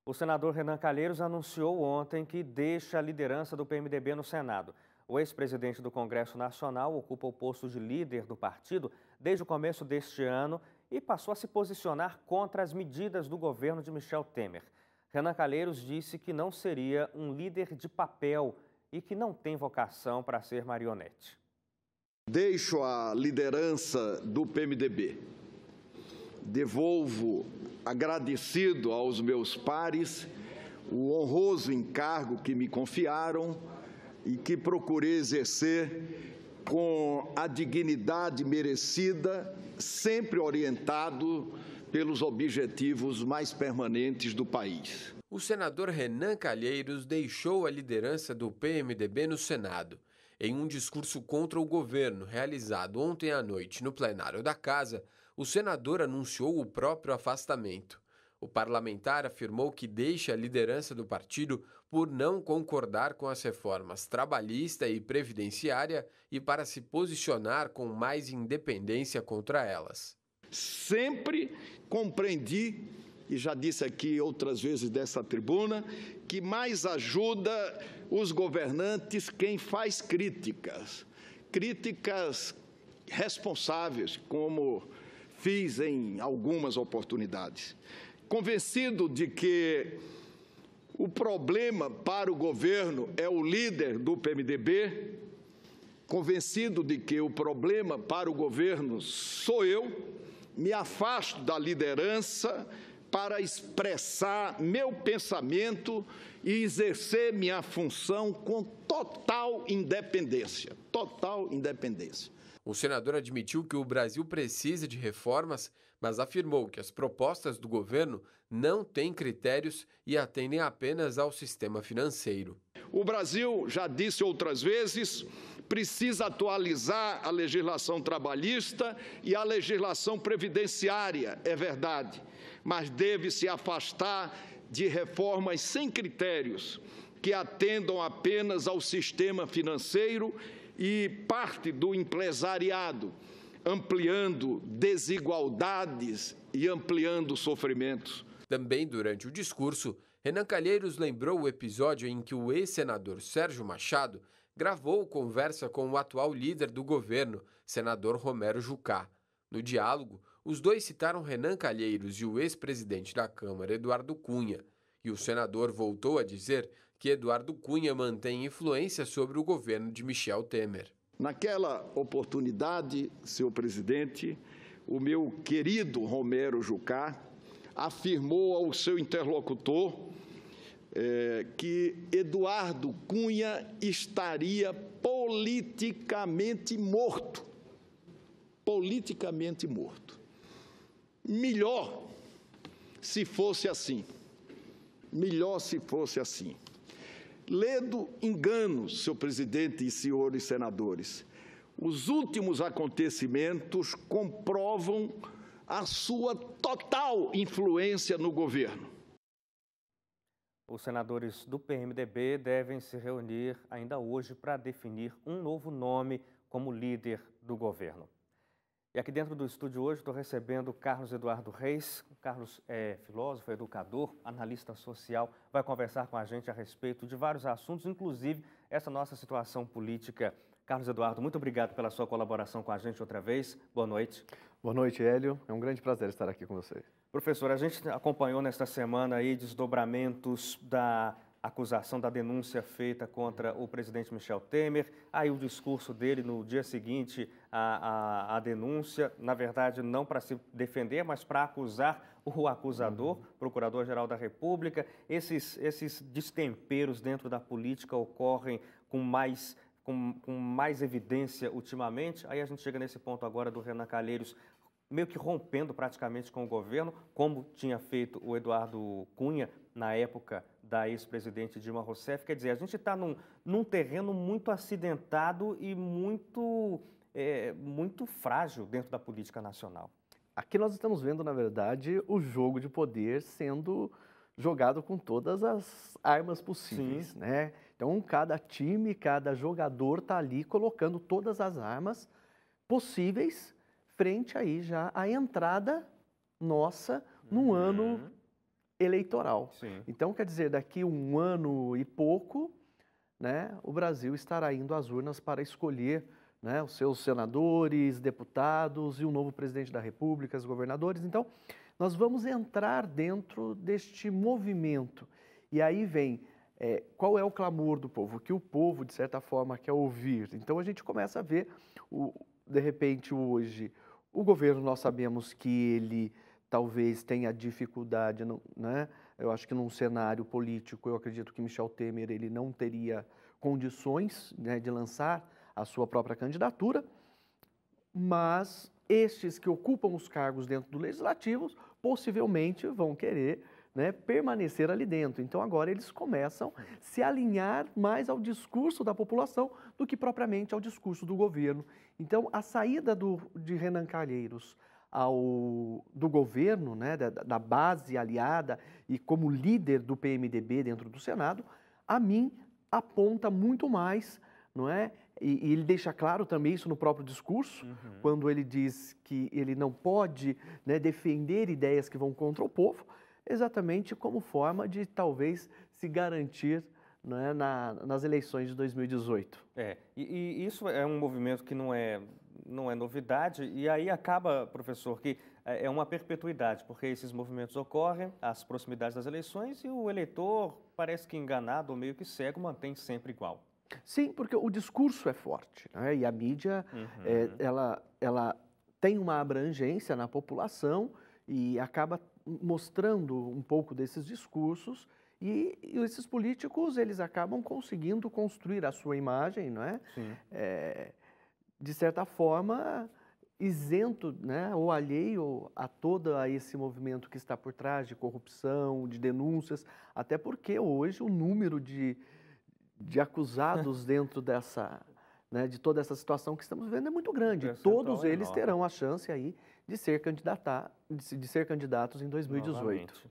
O senador Renan Calheiros anunciou ontem que deixa a liderança do PMDB no Senado. O ex-presidente do Congresso Nacional ocupa o posto de líder do partido desde o começo deste ano e passou a se posicionar contra as medidas do governo de Michel Temer. Renan Calheiros disse que não seria um líder de papel e que não tem vocação para ser marionete. Deixo a liderança do PMDB. Devolvo agradecido aos meus pares o honroso encargo que me confiaram e que procurei exercer com a dignidade merecida, sempre orientado pelos objetivos mais permanentes do país. O senador Renan Calheiros deixou a liderança do PMDB no Senado. Em um discurso contra o governo realizado ontem à noite no plenário da Casa, o senador anunciou o próprio afastamento. O parlamentar afirmou que deixa a liderança do partido por não concordar com as reformas trabalhista e previdenciária e para se posicionar com mais independência contra elas. Sempre compreendi, e já disse aqui outras vezes dessa tribuna, que mais ajuda os governantes quem faz críticas responsáveis, como fiz em algumas oportunidades. Convencido de que o problema para o governo é o líder do PMDB, convencido de que o problema para o governo sou eu, me afasto da liderança para expressar meu pensamento e exercer minha função com total independência. Total independência. O senador admitiu que o Brasil precisa de reformas, mas afirmou que as propostas do governo não têm critérios e atendem apenas ao sistema financeiro. O Brasil, já disse outras vezes, precisa atualizar a legislação trabalhista e a legislação previdenciária, é verdade, mas deve se afastar de reformas sem critérios, que atendam apenas ao sistema financeiro e parte do empresariado, ampliando desigualdades e ampliando sofrimentos. Também durante o discurso, Renan Calheiros lembrou o episódio em que o ex-senador Sérgio Machado gravou conversa com o atual líder do governo, senador Romero Jucá. No diálogo, os dois citaram Renan Calheiros e o ex-presidente da Câmara, Eduardo Cunha, e o senador voltou a dizer que Eduardo Cunha mantém influência sobre o governo de Michel Temer. Naquela oportunidade, senhor presidente, o meu querido Romero Jucá afirmou ao seu interlocutor que Eduardo Cunha estaria politicamente morto. Politicamente morto. Melhor se fosse assim. Melhor se fosse assim. Ledo enganos, senhor presidente e senhores senadores. Os últimos acontecimentos comprovam a sua total influência no governo. Os senadores do PMDB devem se reunir ainda hoje para definir um novo nome como líder do governo. E aqui dentro do estúdio hoje estou recebendo Carlos Eduardo Reis. O Carlos é filósofo, educador, analista social, vai conversar com a gente a respeito de vários assuntos, inclusive essa nossa situação política. Carlos Eduardo, muito obrigado pela sua colaboração com a gente outra vez. Boa noite. Boa noite, Hélio. É um grande prazer estar aqui com você. Professor, a gente acompanhou nesta semana aí desdobramentos da acusação da denúncia feita contra o presidente Michel Temer, aí o discurso dele no dia seguinte à denúncia, na verdade não para se defender, mas para acusar o acusador, Procurador-Geral da República. Esses destemperos dentro da política ocorrem com mais evidência ultimamente. Aí a gente chega nesse ponto agora do Renan Calheiros meio que rompendo praticamente com o governo, como tinha feito o Eduardo Cunha na época da ex-presidente Dilma Rousseff. Quer dizer, a gente está num terreno muito acidentado e muito frágil dentro da política nacional. Aqui nós estamos vendo, na verdade, o jogo de poder sendo jogado com todas as armas possíveis, né? Então, cada time, cada jogador está ali colocando todas as armas possíveis frente aí já à entrada nossa num ano eleitoral. Sim. Então, quer dizer, daqui um ano e pouco, né, o Brasil estará indo às urnas para escolher, né, os seus senadores, deputados e o novo presidente da República, os governadores. Então, nós vamos entrar dentro deste movimento. E aí vem, qual é o clamor do povo? O que o povo, de certa forma, quer ouvir. Então, a gente começa a ver, de repente, hoje, o governo, nós sabemos que ele talvez tenha dificuldade, né? Eu acho que num cenário político, eu acredito que Michel Temer ele não teria condições, né, de lançar a sua própria candidatura, mas estes que ocupam os cargos dentro do Legislativo possivelmente vão querer, né, permanecer ali dentro. Então agora eles começam a se alinhar mais ao discurso da população do que propriamente ao discurso do governo. Então a saída de Renan Calheiros do governo, né, da base aliada e como líder do PMDB dentro do Senado, a mim aponta muito mais, não é? E ele deixa claro também isso no próprio discurso, quando ele diz que ele não pode, né, defender ideias que vão contra o povo, exatamente como forma de talvez se garantir, né, nas eleições de 2018. E isso é um movimento que não é novidade, e aí acaba, professor, que é uma perpetuidade, porque esses movimentos ocorrem às proximidades das eleições e o eleitor, parece que enganado ou meio que cego, mantém sempre igual. Sim, porque o discurso é forte, né? E a mídia, ela tem uma abrangência na população e acaba mostrando um pouco desses discursos e esses políticos, eles acabam conseguindo construir a sua imagem, não é? Sim. De certa forma, isento, né, ou alheio a todo esse movimento que está por trás de corrupção, de denúncias, até porque hoje o número de acusados dentro dessa, né, de toda essa situação que estamos vivendo é muito grande. Todos eles terão a chance aí de ser candidatos em 2018. Novamente.